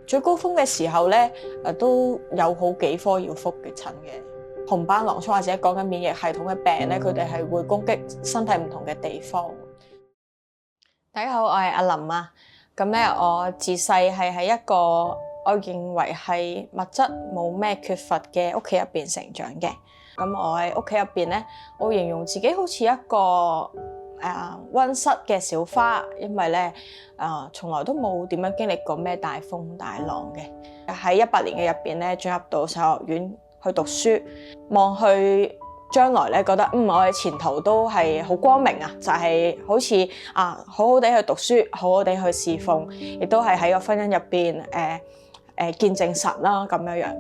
最高峰嘅時候咧，都有好幾科要覆嘅診嘅。紅斑狼瘡或者講緊免疫系統嘅病咧，佢哋係會攻擊身體唔同嘅地方。大家好，我係阿琳啊。咁咧，我自細係喺一個我認為係物質冇咩缺乏嘅屋企入邊成長嘅。咁我喺屋企入邊咧，我形容自己好似一個溫室嘅小花，因為咧從來都冇點樣經歷過咩大風大浪嘅。喺18年嘅入邊咧，進入到社學院去讀書，望去將來咧，覺得我嘅前途都係好光明啊！就係好似好好地去讀書，好好地去侍奉，亦都係喺個婚姻入邊見證神啦咁樣樣。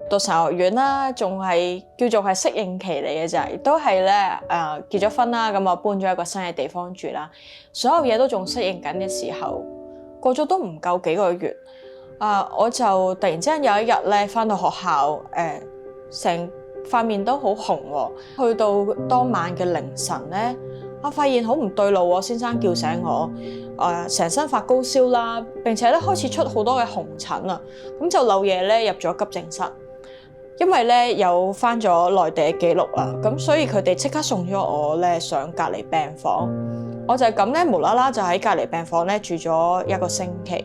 讀神學院啦，仲係叫做係適應期嚟嘅咋，亦都係咧結咗婚啦，咁我搬咗一個新嘅地方住啦，所有嘢都仲適應緊嘅時候，過咗都唔夠幾個月，我就突然之間有一日咧返到學校，成塊面都好紅喎，去到當晚嘅凌晨咧，我發現好唔對路喎，先生叫醒我，成身發高燒啦，並且咧開始出好多嘅紅疹啊，咁就漏夜咧入咗急症室。因為咧有返咗內地嘅記錄啦，咁所以佢哋即刻送咗我咧上隔離病房。我就係咁咧無啦啦就喺隔離病房咧住咗1個星期。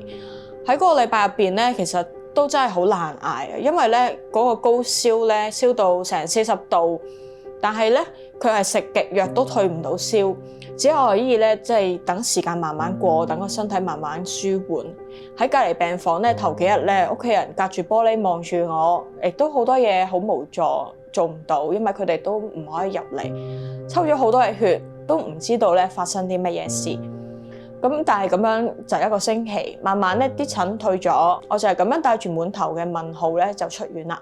喺嗰個禮拜入邊咧，其實都真係好難捱嘅，因為咧嗰個高燒咧燒到成40度，但係咧佢係食極藥都退唔到燒，只可以咧即係等時間慢慢過，等個身體慢慢舒緩。喺隔離病房咧頭幾日咧，屋企人隔住玻璃望住我，亦都好多嘢好無助，做唔到，因為佢哋都唔可以入嚟，抽咗好多嘅血，都唔知道咧發生啲乜嘢事。咁但係咁樣就1個星期，慢慢咧啲疹退咗，我就係咁樣帶住滿頭嘅問號咧就出院啦。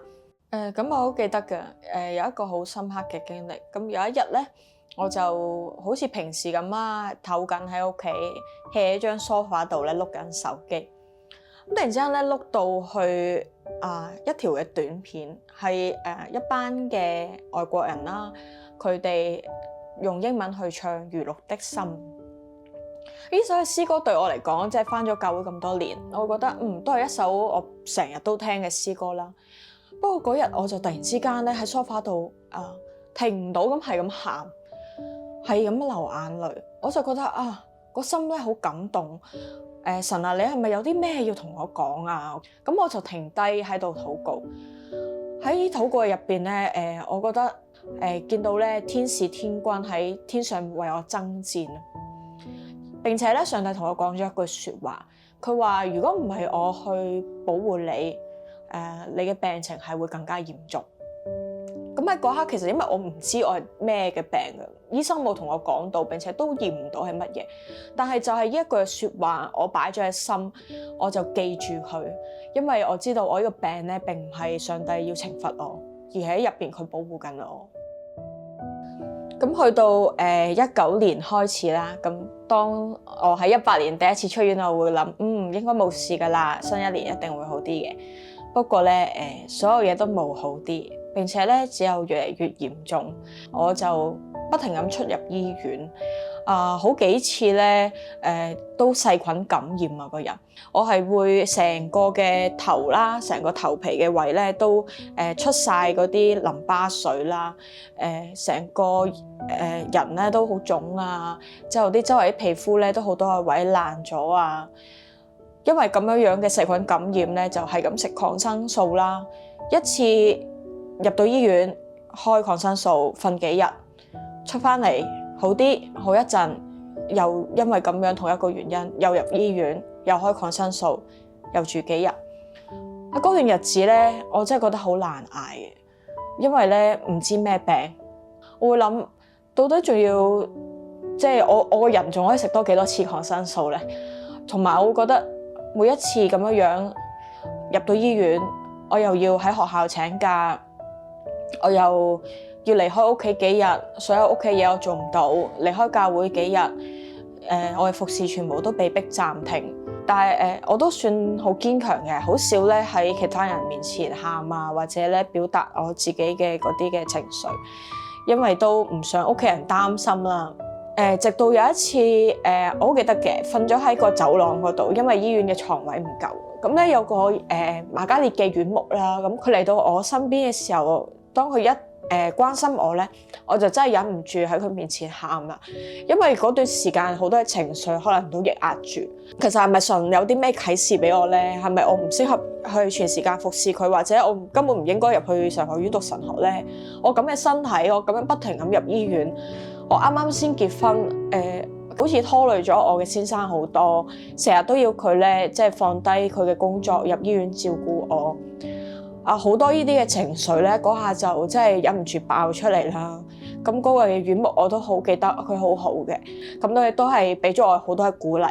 咁我好記得嘅，有一個好深刻嘅經歷。咁有一日咧，我就好似平時咁啦，唞緊喺屋企 hea 喺張梳化度咧碌緊手機。咁突然之間咧碌到去一條嘅短片，係一班嘅外國人啦，佢哋用英文去唱《如鹿的心》。呢首嘅詩歌對我嚟講，即係返咗教會咁多年，我覺得都係一首我成日都聽嘅詩歌啦。不過嗰日我就突然之間咧喺梳化度停唔到咁係咁喊，係咁流眼淚，我就覺得個心咧好感動。神啊，你係咪有啲咩要同我講啊？咁我就停低喺度禱告。喺禱告入邊咧，我覺得見到咧天使天軍喺天上為我爭戰，並且咧上帝同我講咗一句説話，佢話如果唔係我去保護你，你嘅病情係會更加嚴重。咁喺嗰刻，其實因為我唔知我係咩嘅病嘅，醫生冇同我講到，並且都驗唔到係乜嘢。但係就係呢一句説話，我擺咗喺心，我就記住佢，因為我知道我呢個病咧並唔係上帝要懲罰我，而喺入邊佢保護緊我。咁去到19年開始啦，咁當我喺18年第一次出院，我會諗應該冇事㗎啦，新一年一定會好啲嘅。不過咧所有嘢都冇好啲，並且咧只有越嚟越嚴重，我就不停咁出入醫院，好幾次咧都細菌感染啊個人，我係會成個嘅頭啦，成個頭皮嘅位咧都出晒嗰啲淋巴水啦，成個人咧都好腫啊，之後啲周圍啲皮膚咧都好多個位爛咗啊。因為咁樣嘅細菌感染咧，就係咁食抗生素啦。一次入到醫院開抗生素，瞓幾日，出翻嚟好啲，好一陣，又因為咁樣同一個原因，又入醫院，又開抗生素，又住幾日。喺嗰段日子咧，我真係覺得好難捱嘅，因為咧唔知咩病，我會諗到底仲要即係我個人仲可以食多幾多次抗生素咧？同埋我會覺得。每一次咁樣入到醫院，我又要喺學校請假，我又要離開屋企幾日，所有屋企嘢我做唔到，離開教會幾日，我嘅服侍全部都被迫暫停。但係我都算好堅強嘅，好少咧喺其他人面前喊啊，或者咧表達我自己嘅嗰啲嘅情緒，因為都唔想屋企人擔心啦。直到有一次我好記得嘅，瞓咗喺個走廊嗰度，因為醫院嘅床位唔夠。咁咧有個瑪嘉烈嘅院牧啦，咁佢嚟到我身邊嘅時候，當佢一關心我咧，我就真係忍唔住喺佢面前喊啦，因為嗰段時間好多嘅情緒可能都抑壓住。其實係咪神有啲咩啟示俾我咧？係咪我唔適合去全時間服侍佢，或者我根本唔應該入去神學院讀神學咧？我咁嘅身體，我咁樣不停咁入醫院，我啱啱先結婚，好似拖累咗我嘅先生好多，成日都要佢咧，即係放低佢嘅工作入醫院照顧我。好多呢啲嘅情緒咧，嗰下就真係忍唔住爆出嚟啦。咁嗰個院牧我都好記得，佢好好嘅，咁佢都係俾咗我好多嘅鼓勵。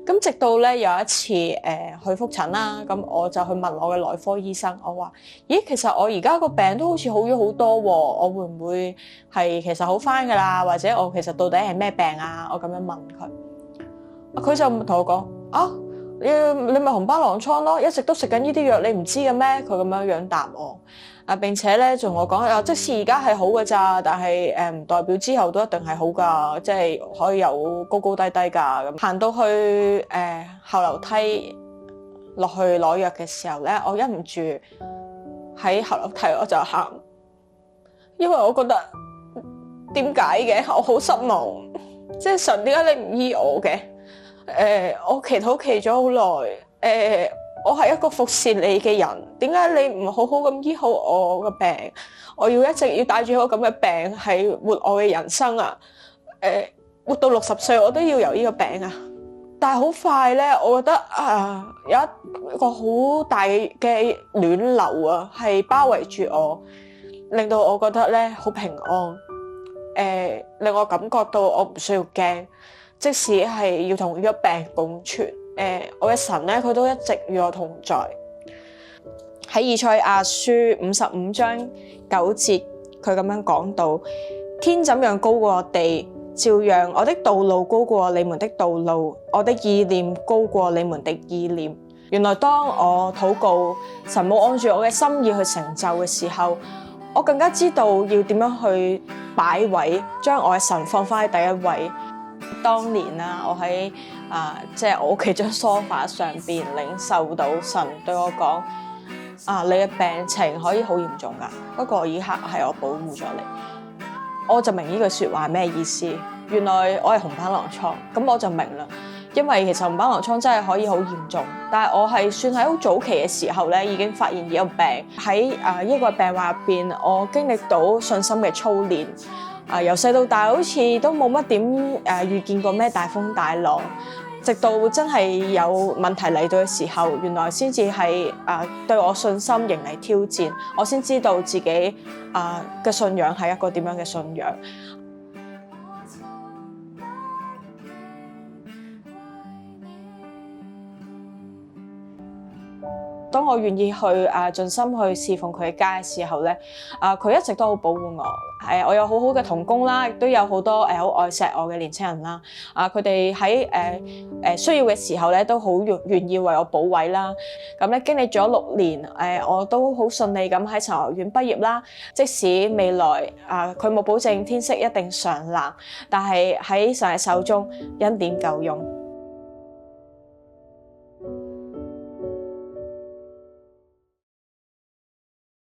咁直到咧有一次去覆診啦，咁我就去問我嘅內科醫生，我話：咦，其實我而家個病都好似好咗好多喎，我會唔會係其實好返㗎啦？或者我其實到底係咩病啊？我咁樣問佢，佢就同我講：你咪紅斑狼瘡咯，一直都食緊呢啲藥，你唔知嘅咩？佢咁樣答我。並且咧仲我講，即使而家係好嘅咋，但係唔代表之後都一定係好㗎，即係可以有高高低低㗎。咁行到去後樓梯落去攞藥嘅時候咧，我忍唔住喺後樓梯我就喊，因為我覺得點解嘅？我好失望，即係神點解你唔醫我嘅？我祈禱祈咗好耐，我係一個服侍你嘅人，點解你唔好好咁醫好我個病？我要一直要帶住個咁嘅病係活我嘅人生啊！活到60歲我都要有呢個病啊！但係好快咧，我覺得有一個好大嘅暖流啊，係包圍住我，令到我覺得咧好平安，令我感覺到我唔需要驚。即使係要同呢個病共存，我嘅神咧，佢都一直與我同在。喺以賽亞書55章9節，佢咁樣講到：天怎樣高過地，照樣我的道路高過你們的道路，我的意念高過你們的意念。原來當我禱告，神冇按住我嘅心意去成就嘅時候，我更加知道要點樣去擺位，將我嘅神放返喺第一位。當年啊，我喺即係我屋企張梳化上邊領受到神對我講：你嘅病情可以好嚴重噶，不過以下係我保護咗你。我就明呢句說話係咩意思。原來我係紅斑狼瘡，咁我就明啦。因為其實紅斑狼瘡真係可以好嚴重，但係我係算喺好早期嘅時候咧，已經發現呢個病喺呢個病患入邊，我經歷到信心嘅操練。由細到大好似都冇乜點遇見過咩大風大浪，直到真係有問題嚟到嘅時候，原來先至係對我信心迎嚟挑戰，我先知道自己嘅信仰係一個點樣嘅信仰。當我願意去盡心去侍奉佢嘅家嘅時候咧，佢一直都好保護我。我有好好嘅同工啦，亦都有好多好愛錫我嘅年輕人啦。佢哋喺需要嘅時候咧，都好願意為我補位啦。咁咧經歷咗6年，我都好順利咁喺神學院畢業啦。即使未來佢冇保證天色一定常藍，但係喺神嘅手中恩典夠用。